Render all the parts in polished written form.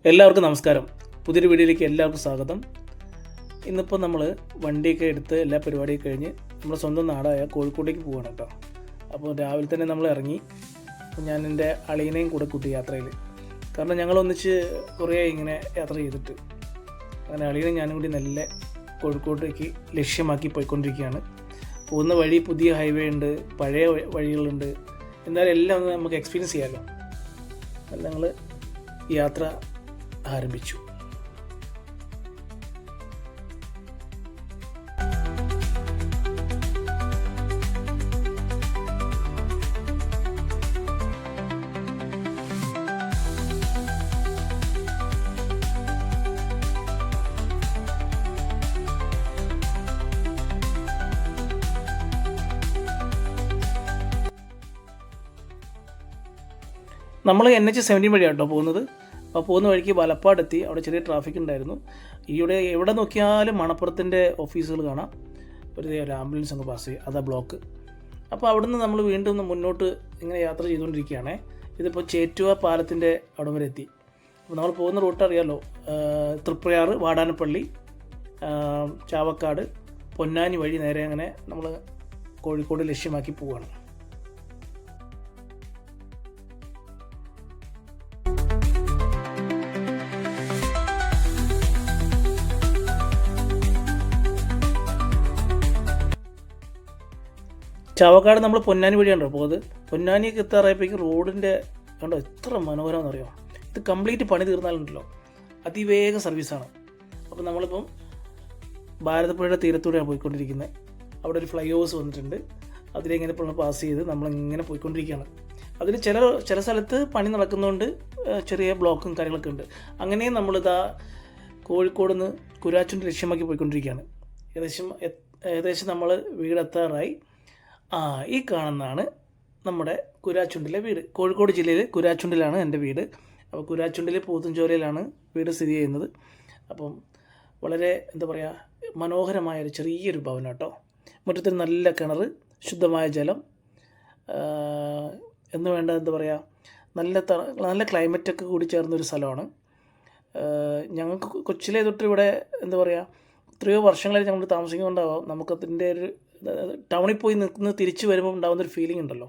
എല്ലാവർക്കും നമസ്കാരം. പുതിയൊരു വീഡിയോയിലേക്ക് എല്ലാവർക്കും സ്വാഗതം. ഇന്നിപ്പോൾ നമ്മൾ വണ്ടിയൊക്കെ എടുത്ത് എല്ലാ പരിപാടിയൊക്കെ കഴിഞ്ഞ് നമ്മുടെ സ്വന്തം നാടായ കോഴിക്കോട്ടേക്ക് പോവുകയാണ് കേട്ടോ. അപ്പോൾ രാവിലെ തന്നെ നമ്മൾ ഇറങ്ങി. അപ്പോൾ ഞാൻ എൻ്റെ അളിയനെയും കൂടെ കൂട്ടി യാത്രയിൽ, കാരണം ഞങ്ങളൊന്നിച്ച് കുറേ ഇങ്ങനെ യാത്ര ചെയ്തിട്ട്, അങ്ങനെ അളിയനെ ഞാനും കൂടി നല്ല കോഴിക്കോട്ടേക്ക് ലക്ഷ്യമാക്കി പോയിക്കൊണ്ടിരിക്കുകയാണ്. പോകുന്ന വഴി പുതിയ ഹൈവേ ഉണ്ട്, പഴയ വഴികളുണ്ട്, എന്തായാലും എല്ലാം ഒന്ന് നമുക്ക് എക്സ്പീരിയൻസ് ചെയ്യാമല്ലോ. അത് ഞങ്ങൾ യാത്ര ആരംഭിച്ചു. നമ്മൾ NH-17 വഴിയാണ് കേട്ടോ പോകുന്നത്. അപ്പോൾ പോകുന്ന വഴിക്ക് വലപ്പാടെത്തി. അവിടെ ചെറിയ ട്രാഫിക് ഉണ്ടായിരുന്നു. ഇവിടെ എവിടെ നോക്കിയാലും മണപ്പുറത്തിൻ്റെ ഓഫീസുകൾ കാണാം. ഒരു ആംബുലൻസ് അങ്ങ് പാസ് ചെയ്യും, അതാ ബ്ലോക്ക്. അപ്പോൾ അവിടെ നിന്ന് നമ്മൾ വീണ്ടും മുന്നോട്ട് ഇങ്ങനെ യാത്ര ചെയ്തുകൊണ്ടിരിക്കുകയാണ്. ഇതിപ്പോൾ ചേറ്റുവ പാലത്തിൻ്റെ അവിടെ വരെ എത്തി. അപ്പോൾ നമ്മൾ പോകുന്ന റൂട്ട് അറിയാമല്ലോ, തൃപ്രയാർ, വാടാനപ്പള്ളി, ചാവക്കാട്, പൊന്നാനി വഴി നേരെ അങ്ങനെ നമ്മൾ കോഴിക്കോട് ലക്ഷ്യമാക്കി പോവുകയാണ്. ചാവക്കാട് നമ്മൾ പൊന്നാനി വഴിയാണോ പോകുന്നത്. പൊന്നാനിയൊക്കെ എത്താറായപ്പോഴേക്കും റോഡിൻ്റെ കണ്ടോ എത്ര മനോഹരമെന്ന് അറിയാം. ഇത് കംപ്ലീറ്റ് പണി തീർന്നാലുണ്ടല്ലോ അതിവേഗ സർവീസാണ്. അപ്പോൾ നമ്മളിപ്പം ഭാരതപ്പുഴയുടെ തീരത്തൂടെയാണ് പോയിക്കൊണ്ടിരിക്കുന്നത്. അവിടെ ഒരു ഫ്ലൈ ഓവേഴ്സ് വന്നിട്ടുണ്ട്. അതിലിങ്ങനെ ഇപ്പോൾ പാസ് ചെയ്ത് നമ്മളിങ്ങനെ പോയിക്കൊണ്ടിരിക്കുകയാണ്. അതിൽ ചില സ്ഥലത്ത് പണി നടക്കുന്നതുകൊണ്ട് ചെറിയ ബ്ലോക്കും കാര്യങ്ങളൊക്കെ ഉണ്ട്. അങ്ങനെയും നമ്മളിതാ കോഴിക്കോട് നിന്ന് കുരാച്ചുണ്ടി ലക്ഷ്യമാക്കി പോയിക്കൊണ്ടിരിക്കുകയാണ്. ഏകദേശം നമ്മൾ വീടെത്താറായി. ഈ കാണുന്നതാണ് നമ്മുടെ കുരാച്ചുണ്ടിലെ വീട്. കോഴിക്കോട് ജില്ലയിൽ കുരാച്ചുണ്ടിലാണ് എൻ്റെ വീട്. അപ്പോൾ കുരാച്ചുണ്ടിൽ പൂത്തുംചോലയിലാണ് വീട് സ്ഥിതി ചെയ്യുന്നത്. അപ്പം വളരെ എന്താ പറയുക, മനോഹരമായൊരു ചെറിയൊരു ഭവനം കേട്ടോ. മുറ്റത്തിന് നല്ല കിണർ, ശുദ്ധമായ ജലം എന്ന് വേണ്ട എന്താ പറയുക, നല്ല ക്ലൈമറ്റൊക്കെ കൂടി ചേർന്നൊരു സ്ഥലമാണ്. ഞങ്ങൾക്ക് കൊച്ചിലെ തൊട്ട് ഇവിടെ എന്താ പറയുക, എത്രയോ വർഷങ്ങളായി ഞങ്ങൾ താമസിക്കുന്നുണ്ടാവാം. നമുക്കതിൻ്റെ ഒരു ടൗണിൽ പോയി നിന്ന് തിരിച്ച് വരുമ്പോൾ ഉണ്ടാകുന്നൊരു ഫീലിംഗ് ഉണ്ടല്ലോ.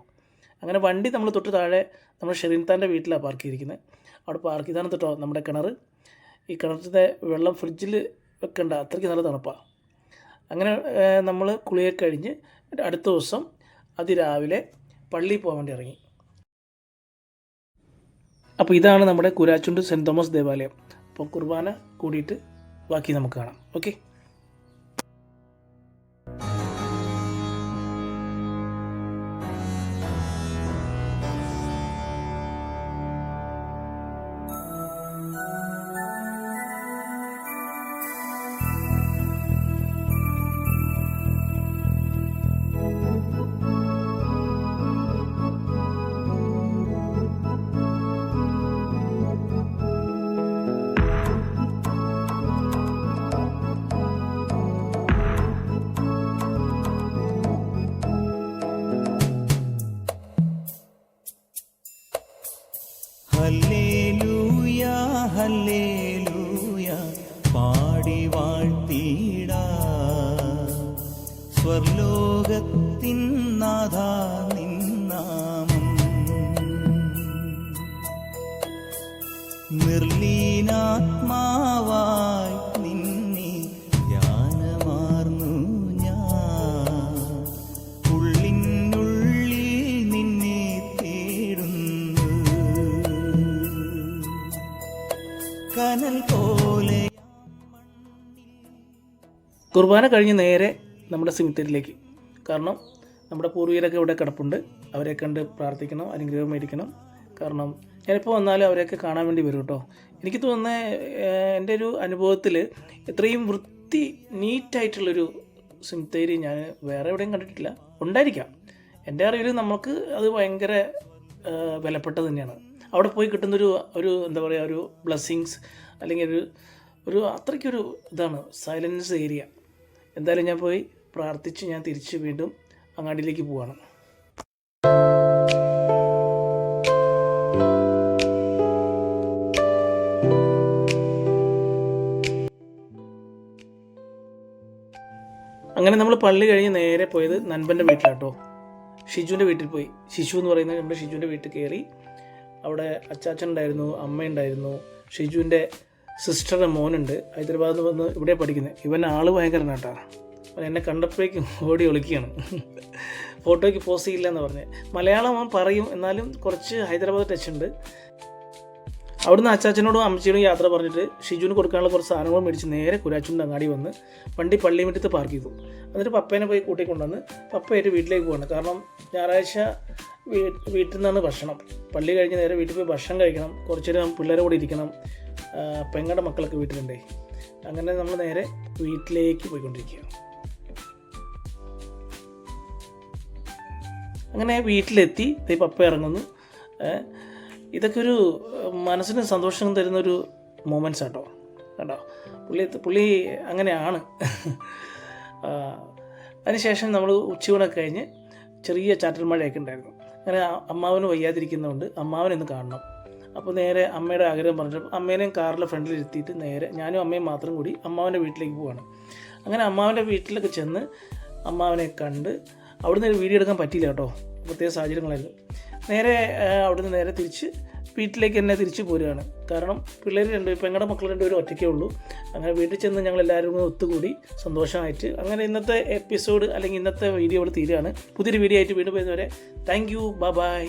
അങ്ങനെ വണ്ടി നമ്മൾ തൊട്ട് താഴെ നമ്മൾ ഷെറിൻത്താൻ്റെ വീട്ടിലാണ് പാർക്ക് ചെയ്തിരിക്കുന്നത്. അവിടെ പാർക്ക് ചെയ്താണ് തൊട്ടോ നമ്മുടെ കിണർ. ഈ കിണറ്റിൻ്റെ വെള്ളം ഫ്രിഡ്ജിൽ വെക്കണ്ട, അത്രയ്ക്ക് നല്ല തണുപ്പാണ്. അങ്ങനെ നമ്മൾ കുളിയൊക്കെ കഴിഞ്ഞ് അടുത്ത ദിവസം അതിരാവിലെ പള്ളിയിൽ പോകാൻ വേണ്ടി ഇറങ്ങി. അപ്പോൾ ഇതാണ് നമ്മുടെ കുരാച്ചുണ്ട് സെൻറ്റ് തോമസ് ദേവാലയം. അപ്പോൾ കുർബാന കൂടിയിട്ട് ബാക്കി നമുക്ക് കാണാം. ഓക്കെ. ഹല്ലേലൂയ ഹല്ലേലൂയ പാടി വാഴ്ത്തിടാ, സ്വർലോകത്തിൻ നാഥാ നിൻ നാമം. നിർലീനാത്മാവായി നിന്നെ ധ്യാനമാർന്നു ഞാൻ, ഉള്ളിനുള്ളിൽ നിന്നെ തേടുന്നു, കനൽ പോലെ. കുർബാന കഴിഞ്ഞ് നേരെ നമ്മുടെ സിമിത്തേരിയിലേക്ക്. കാരണം നമ്മുടെ പൂർവികരൊക്കെ ഇവിടെ കിടപ്പുണ്ട്. അവരെ കണ്ട് പ്രാർത്ഥിക്കണം, അനുഗ്രഹം മേടിക്കണം. കാരണം ഞാനിപ്പോൾ വന്നാലും അവരെയൊക്കെ കാണാൻ വേണ്ടി വരും കേട്ടോ. എനിക്ക് തോന്നുന്നത് എൻ്റെ ഒരു അനുഭവത്തിൽ ഇത്രയും നീറ്റായിട്ടുള്ളൊരു സിമിത്തേരി ഞാൻ വേറെ എവിടെയും കണ്ടിട്ടില്ല. ഉണ്ടായിരിക്കാം, എൻ്റെ അറിവിൽ നമുക്ക് അത് ഭയങ്കര വിലപ്പെട്ടത് തന്നെയാണ്. അവിടെ പോയി കിട്ടുന്നൊരു എന്താ പറയുക, ഒരു ബ്ലെസ്സിങ്സ് അല്ലെങ്കിൽ ഒരു അത്രയ്ക്കൊരു ഇതാണ്, സൈലൻസ് ഏരിയ. എന്തായാലും ഞാൻ പോയി പ്രാർത്ഥിച്ച് ഞാൻ തിരിച്ച് വീണ്ടും അങ്ങാടിയിലേക്ക് പോവുകയാണ്. അങ്ങനെ നമ്മൾ പള്ളി കഴിഞ്ഞ് നേരെ പോയത് നൻപൻ്റെ വീട്ടിലാട്ടോ. ഷിജുവിൻ്റെ വീട്ടിൽ പോയി. ശിശു എന്ന് പറയുന്നത് നമ്മുടെ ഷിജുവിൻ്റെ വീട്ടിൽ കയറി. അവിടെ അച്ചാച്ചൻ ഉണ്ടായിരുന്നു, അമ്മയുണ്ടായിരുന്നു, ഷിജുവിൻ്റെ സിസ്റ്ററുടെ മോനുണ്ട്, ഹൈദരാബാദിൽ നിന്ന് വന്ന് ഇവിടെ പഠിക്കുന്നത്. ഇവൻ ആൾ ഭയങ്കരനാണ് കേട്ടോ. അവൻ എന്നെ കണ്ടപ്പോഴേക്കും ഓടി ഒളിക്കുകയാണ്. ഫോട്ടോയ്ക്ക് പോസ്റ്റ് ചെയ്യില്ല എന്ന് പറഞ്ഞ്. മലയാളം അവൻ പറയും, എന്നാലും കുറച്ച് ഹൈദരാബാദ് ടച്ച് ഉണ്ട്. അവിടുന്ന് അച്ചാച്ചനോടും അമ്മച്ചിയോടും യാത്ര പറഞ്ഞിട്ട് ഷിജുവിന് കൊടുക്കാനുള്ള കുറച്ച് സാധനങ്ങൾ മേടിച്ച് നേരെ കുരാച്ചുണ്ട് അങ്ങാടി വന്ന് വണ്ടി പള്ളി മുറ്റത്ത് പാർക്ക് ചെയ്തു. എന്നിട്ട് പപ്പേനെ പോയി കൂട്ടിക്കൊണ്ടുവന്ന് പപ്പയായിട്ട് വീട്ടിലേക്ക് പോകണം. കാരണം ഞായറാഴ്ച വീട്ടിൽ നിന്നാണ് ഭക്ഷണം. പള്ളി കഴിഞ്ഞ് നേരെ വീട്ടിൽ പോയി ഭക്ഷണം കഴിക്കണം, കുറച്ച് നേരം പിള്ളേരെ കൂടെ ഇരിക്കണം. പെങ്ങളുടെ മക്കളൊക്കെ വീട്ടിലുണ്ടേ. അങ്ങനെ നമ്മൾ നേരെ വീട്ടിലേക്ക് പോയിക്കൊണ്ടിരിക്കുകയാണ്. അങ്ങനെ വീട്ടിലെത്തി പപ്പ ഇറങ്ങുന്നു. ഇതൊക്കെ ഒരു മനസ്സിന് സന്തോഷം തരുന്നൊരു മൊമെൻറ്റ്സ് ആട്ടോ. കേട്ടോ, പുള്ളി അങ്ങനെയാണ്. അതിനുശേഷം നമ്മൾ ഉച്ചയൂണൊക്കെ കഴിഞ്ഞ് ചെറിയ ചാറ്റൽ മഴയൊക്കെ ഉണ്ടായിരുന്നു. അങ്ങനെ അമ്മാവന് വയ്യാതിരിക്കുന്നതുകൊണ്ട് അമ്മാവനൊന്ന് കാണണം. അപ്പോൾ നേരെ അമ്മയുടെ ആഗ്രഹം പറഞ്ഞിട്ട് അമ്മേനെയും കാറിലെ ഫ്രണ്ടിൽ ഇരുത്തിയിട്ട് നേരെ ഞാനും അമ്മയും മാത്രം കൂടി അമ്മാവൻ്റെ വീട്ടിലേക്ക് പോവാണ്. അങ്ങനെ അമ്മാവൻ്റെ വീട്ടിലൊക്കെ ചെന്ന് അമ്മാവനെ കണ്ട് അവിടുന്ന് ഒരു വീഡിയോ എടുക്കാൻ പറ്റിയില്ല കേട്ടോ, പ്രത്യേക സാഹചര്യങ്ങളായിരുന്നു. നേരെ അവിടുന്ന് നേരെ തിരിച്ച് വീട്ടിലേക്ക് തന്നെ തിരിച്ച് പോരുകയാണ്. കാരണം പിള്ളേർ പെങ്ങളുടെ മക്കൾ രണ്ടുപേരും ഒറ്റയ്ക്കേ ഉള്ളൂ. അങ്ങനെ വീട്ടിൽ ചെന്ന് ഞങ്ങൾ എല്ലാവരും കൂടെ ഒത്തുകൂടി സന്തോഷമായിട്ട് അങ്ങനെ ഇന്നത്തെ എപ്പിസോഡ് അല്ലെങ്കിൽ ഇന്നത്തെ വീഡിയോ ഇവിടെ തീരുകയാണ്. പുതിയൊരു വീഡിയോ ആയിട്ട് വീണ്ടും വരുന്നവരെ താങ്ക് യു, ബൈ.